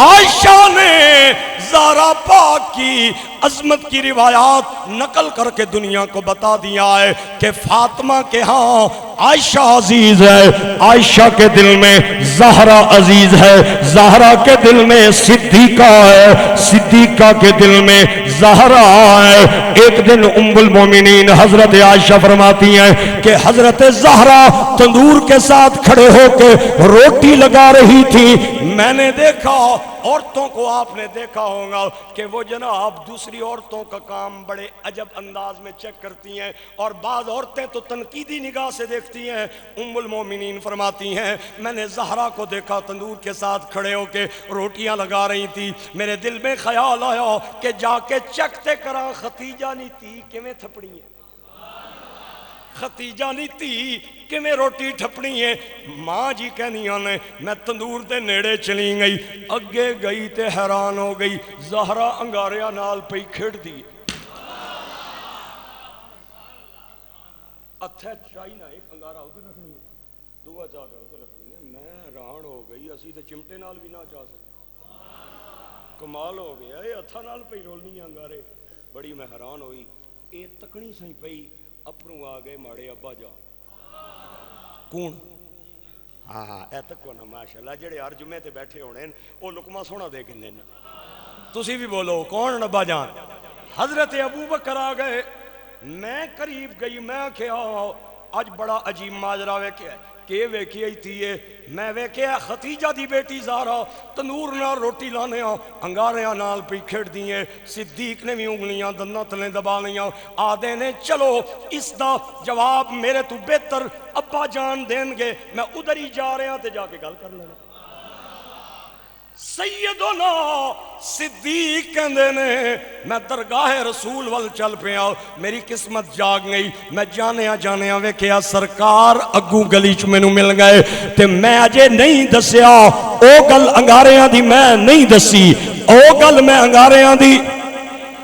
عائشہ نے زہرا پاک کی عظمت کی روایات نقل کر کے دنیا کو بتا دیا ہے کہ فاطمہ کے ہاں عائشہ عزیز ہے, عائشہ کے دل میں زہرا عزیز ہے, زہرا کے دل میں صدیقہ ہے, صدیقہ کے دل میں زہرا ہے. ایک دن ام المومنین حضرت عائشہ فرماتی ہیں کہ حضرت زہرا تندور کے ساتھ کھڑے ہو کے روٹی لگا رہی تھی. میں نے دیکھا, عورتوں کو آپ نے دیکھا ہوگا کہ وہ جناب دوسری عورتوں کا کام بڑے عجب انداز میں چیک کرتی ہیں, اور بعض عورتیں تو تنقیدی نگاہ سے دیکھتی ہیں. ام المومنین فرماتی ہیں میں نے زہرا کو دیکھا تندور کے ساتھ کھڑے ہو کے روٹیاں لگا رہی تھی. میرے دل میں خیال آیا کہ جا کے چیک تے کراں ختیجہ نہیں تھی کیویں تھپڑی ہے, ختیجہ نہیں تھی کیویں روٹی ٹھپنی ہے. ماں جی کہنیاں نے میں تندور دے نیڑے چلی گئی, اگے گئی تے حیران ہو گئی زہرا انگاریاں نال پئی کھڑ دی. اتھے چاہی نہ ایک انگارہ ادھر رکھنی ہے, دعا جا کے ادھر رکھنی ہے. میں حیران ہو گئی, اسی تے چمٹے نال بھی نہ چاہ سکتے. کمال ہو گیا, اے ہتھاں نال پئی رولنی انگارے. بڑی میں حیران ہوئی, اے تکڑی سہی پئی. اپروں آ گئے ماڑے ابا جان. کون؟ ہاں اے تکو نا ماشاءاللہ جڑے ہر جمعے تے بیٹھے ہونے او لقمہ سونا دے کے لینا. تسی بھی بولو کون ابا جان؟ حضرت ابو بکر آ گئے. میں قریب گئی, میں کہا اج بڑا عجیب ماجرا ویکھیا کہ ویکھی آئی تھی. میں ویکھیا ختیجہ دی بیٹی زہرا تنور نال روٹی لانے انگاریاں نال پئی کھڑ دیئے. صدیق نے بھی انگلیاں دنداں تلے دبا لیاں. آدھے نے چلو اس دا جواب میرے تو بہتر ابا جان دین گے, میں ادھر ہی جا رہا تے جا کے گل کر لینا. سیدنا صدیق کہندے نے میں درگاہ رسول وال چل پیا, میری قسمت جاگ گئی. میں جانیا ویکھیا سرکار اگوں گلی چ مینوں مل گئے تے میں اجے نہیں دسیا او گل انگاریاں دی, میں نہیں دسی او گل میں انگاریاں دی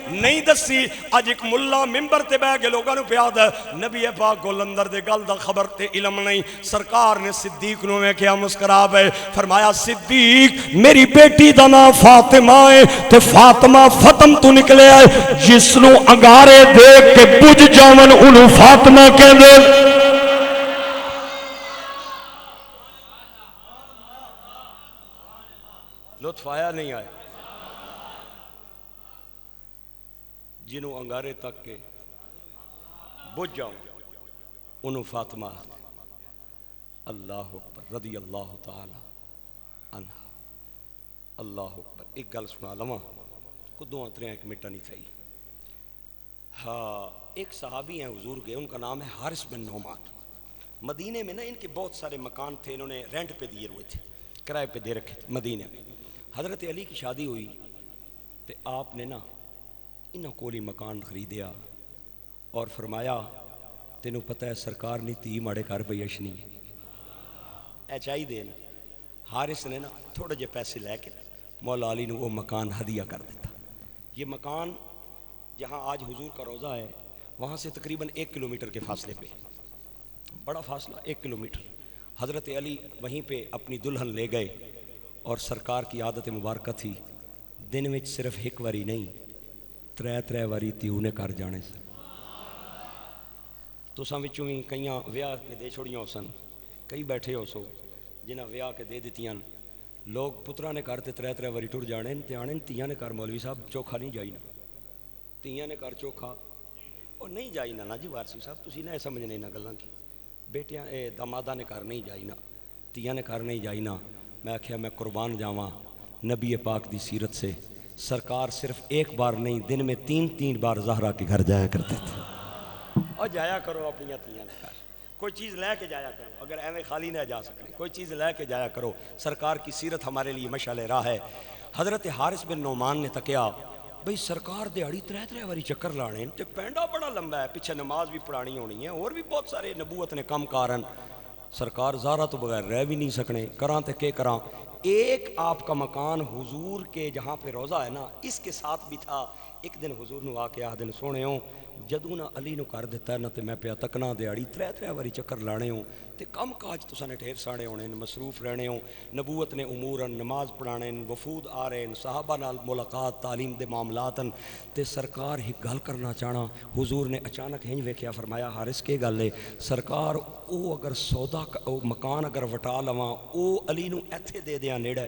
نہیں دسی اج ایک ملا ممبر تے بیٹھ کے لوگاں نوں پیاد ہے نبی پاک کول اندر دے گل دا خبر تے علم نہیں. سرکار نے صدیق نوں ویکھیا مسکرا پے فرمایا صدیق میری بیٹی دا نام فاطمہ ہے تے فاطمہ فتم تو نکلیا ہے جس نوں انگارے دیکھ کے بجھ جاون اونوں فاطمہ کہندے. لطف آیا نہیں آیا؟ جنہوں انگارے تک کے بجھ جاؤں انہوں فاطمہ. اللہ اکبر رضی اللہ تعالی عنہ. اللہ اکبر. ایک گل سنا لواں کو دو ترے ایک منٹ نہیں تھی. ہاں ایک صحابی ہیں حضور کے ان کا نام ہے حارث بن نعمان. مدینے میں نا ان کے بہت سارے مکان تھے انہوں نے رینٹ پہ دیے ہوئے تھے کرائے پہ دے رکھے تھے مدینے میں. حضرت علی کی شادی ہوئی تو آپ نے نا انہوں کولی مکان خریدیا اور فرمایا تینوں پتہ ہے سرکار نے تی ماڑے گھر پہ یشنی اے چاہی دے نا. حارث نے نا تھوڑے جے پیسے لے کے مولا علی نے وہ مکان ہدیہ کر دیتا. یہ مکان جہاں آج حضور کا روضہ ہے وہاں سے تقریباً 1 کلومیٹر کے فاصلے پہ, بڑا فاصلہ 1 کلومیٹر. حضرت علی وہیں پہ اپنی دلہن لے گئے اور سرکار کی عادت مبارکہ تھی دن میں صرف ایک واری نہیں 3 واری تیوں نے کر جانے سن. تو ساں وچوں بھی کئیاں ویاہ کے دے چھوڑیاں ہو سن, کئی بیٹھے ہو سو جنہاں ویاہ کے دے دیتیاں. لوگ پترہ نے کر تے 3 واری ٹر جانے تے آنے تیاں نے کر مولوی صاحب چوکھا نہیں جائی نا, تیاں نے کر چوکھا اور نہیں جائی نا جی وارسی صاحب تسی نہ سمجھنے نہ گلاں کی بیٹیاں داماداں نے کر نہیں جائی نا تیاں نے کر نہیں جائی نا. میں کہا میں قربان جاواں نبی پاک دی سیرت سے سرکار صرف ایک بار نہیں دن میں 3 بار زہرا کے گھر جایا کرتے تھے. اور جایا کرو اپنی تیاں نے کر کوئی چیز لے کے جایا کرو, اگر ایویں خالی نہ جا سکنے کوئی چیز لے کے جایا کرو. سرکار کی سیرت ہمارے لیے مشعل راہ ہے. حضرت حارث بن نعمان نے تکیا بھئی سرکار دیہڑی 3 واری چکر لانے تے پینڈا بڑا لمبا ہے پیچھے نماز بھی پڑھانی ہونی ہے اور بھی بہت سارے نبوت نے کم کارن سرکار زہرا تو بغیر رہ بھی نہیں سکنے کراں تے کہ کراں. ایک آپ کا مکان حضور کے جہاں پہ روضہ ہے نا اس کے ساتھ بھی تھا. ایک دن حضور نو آ کے دن سونے ہوں جدوں نہ علی نو کر دیتا ہے نہ تے میں پیا تکنا دیہڑی 3 واری چکر لانے ہوں تے کم کاج تساں نے ڈھیر ساڑے ہونے مصروف رہنے ہوں. نبوت نے امورن نماز پڑھانے وفود آ رہے ہیں صحابہ نال ملاقات تعلیم دے معاملات تے سرکار ہی گل کرنا چاہنا. حضور نے اچانک ہنج ویکھیا فرمایا حارث کے گل ہے سرکار او اگر سودا او مکان اگر وٹا لواں او علی نو ایتھے دے دیاں نیڑے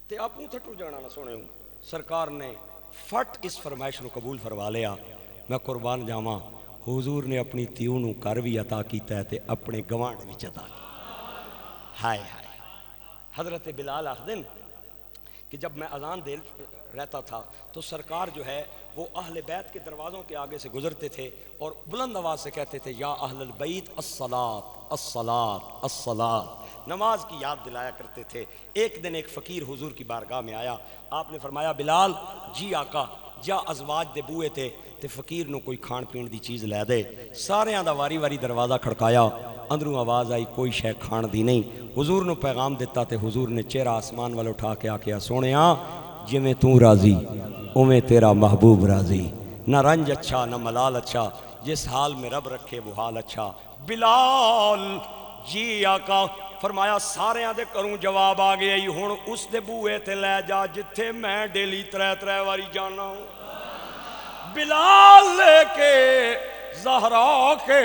تے آپ تھٹو جانا نہ سونے ہوں. سرکار نے فٹ اس فرمائش نو قبول فرما لیا. میں قربان جاواں حضور نے اپنی تیوں نو کر بھی عطا کیتا ہے تے اپنے گوانڈ وچ عطا کیتا. ہائے ہائے. حضرت بلال آخدن کہ جب میں اذان دے رہتا تھا تو سرکار جو ہے وہ اہل بیت کے دروازوں کے آگے سے گزرتے تھے اور بلند آواز سے کہتے تھے یا اہل البیت الصلاۃ الصلاۃ الصلاۃ, نماز کی یاد دلایا کرتے تھے. ایک دن ایک فقیر حضور کی بارگاہ میں آیا. آپ نے فرمایا بلال جی آقا جا ازواج دے بوئے تے فقیر نو کوئی کھان پین دی چیز لے دے. سارے دا واری واری دروازہ کھڑکایا, اندروں آواز آئی کوئی شے کھان دی نہیں. حضور نو پیغام دیتا تے حضور نے چہرہ آسمان والے اٹھا کے آکھیا سونیاں جویں تو راضی اویں تیرا محبوب راضی, نہ رنج اچھا نہ ملال اچھا, جس حال میں رب رکھے وہ حال اچھا. بلال جی آقا. فرمایا سارے دے کروں جواب آ گیا ہن اس دے بوئے تے لے جا جتھے میں ڈیلی 3 واری جانا ہوں. بلال لے کے زہرا کے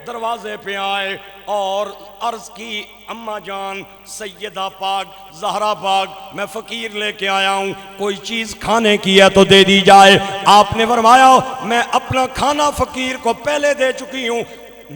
دروازے پہ آئے اور عرض کی اماں جان سیدہ پاک زہرا پاک میں فقیر لے کے آیا ہوں کوئی چیز کھانے کی ہے تو دے دی جائے. آپ نے فرمایا میں اپنا کھانا فقیر کو پہلے دے چکی ہوں,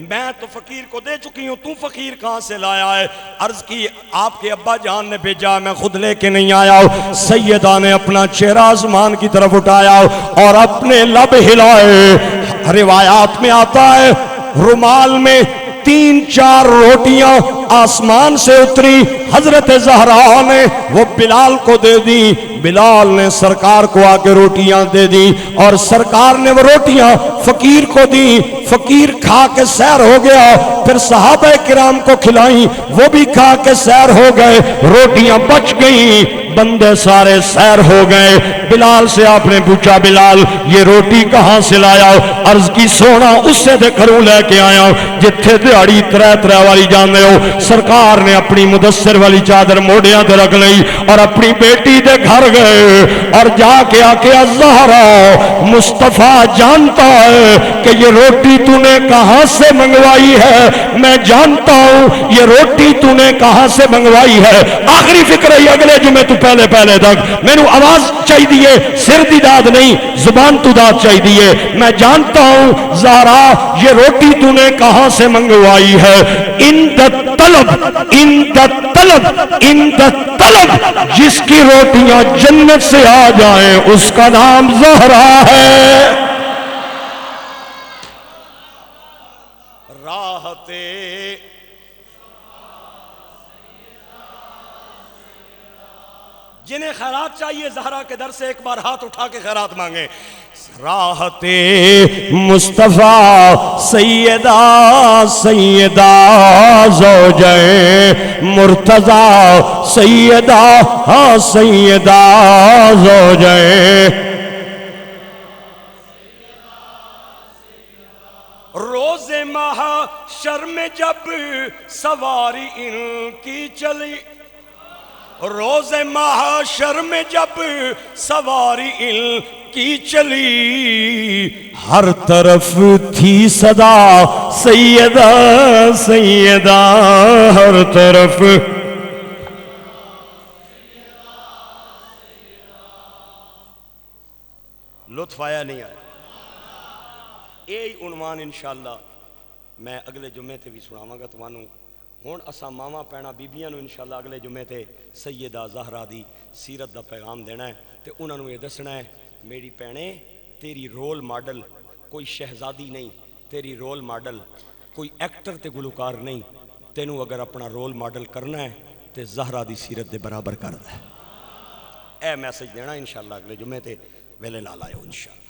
میں تو فقیر کو دے چکی ہوں, تو فقیر کہاں سے لایا ہے؟ عرض کی آپ کے ابا جان نے بھیجا, میں خود لے کے نہیں آیا ہوں. سیدہ نے اپنا چہرہ آسمان کی طرف اٹھایا اور اپنے لب ہلائے. روایات میں آتا ہے رومال میں 3-4 روٹیاں آسمان سے اتری, حضرت زہرا نے وہ بلال کو دے دی. بلال نے سرکار کو آ کے روٹیاں دے دی اور سرکار نے وہ روٹیاں فقیر کو دی. فقیر کھا کے سیر ہو گیا, پھر صحابہ کرام کو کھلائیں وہ بھی کھا کے سیر ہو گئے, روٹیاں بچ گئیں. بندے سارے سیر ہو گئے. بلال سے آپ نے پوچھا بلال یہ روٹی کہاں سے لایا؟ عرض کی سونا اس سے دے گھروں لے کے آیا جتھے دیہڑی ترے والی جانے ہو. سرکار نے اپنی مدثر والی چادر موڑیاں تے رکھ لئی اور اپنی بیٹی دے گھر گئے اور جا کے آکے زہرا مصطفیٰ جانتا ہے کہ یہ روٹی تو نے کہاں سے منگوائی ہے؟ میں جانتا ہوں یہ روٹی تو نے کہاں سے منگوائی ہے. آخری فکر ہے اگلے جمعے تو پہلے تک میں نو آواز چاہی دیئے سر دی داد نہیں زبان تو داد چاہی دیئے. میں جانتا ہوں زہرا یہ روٹی تو نے کہاں سے منگوائی ہے. طلب جس کی روٹیاں جنت سے آ جائیں اس کا نام زہرا ہے. راحتے جنہیں خیرات چاہیے زہرا کے در سے ایک بار ہاتھ اٹھا کے خیرات مانگیں. راحت مصطفیٰ سیدہ زوجہ مرتضی سیدہ سیدہ زوجہ. روز محشر میں جب سواری ان کی چلی، روز محشر میں جب سواری ان کی چلی، ہر طرف تھی صدا سیدہ سیدہ ہر طرف. لطف آیا نہیں آیا؟ یہی عنوان انشاءاللہ میں اگلے جمعے تے بھی سناواں گا تمہانوں. ہون اساں ماما پینا بیبیاں نو انشاءاللہ اگلے جمعے تے سیدہ زہرا دی سیرت دا پیغام دینا ہے تے انہاں نو یہ دسنا ہے میری پینے تیری رول ماڈل کوئی شہزادی نہیں، تیری رول ماڈل کوئی ایکٹر تے گلوکار نہیں. تینوں اگر اپنا رول ماڈل کرنا ہے تے زہرا دی سیرت دے برابر کر دے. اے میسج دینا انشاءاللہ اگلے جمعے تے ویلے نال آئے انشاءاللہ.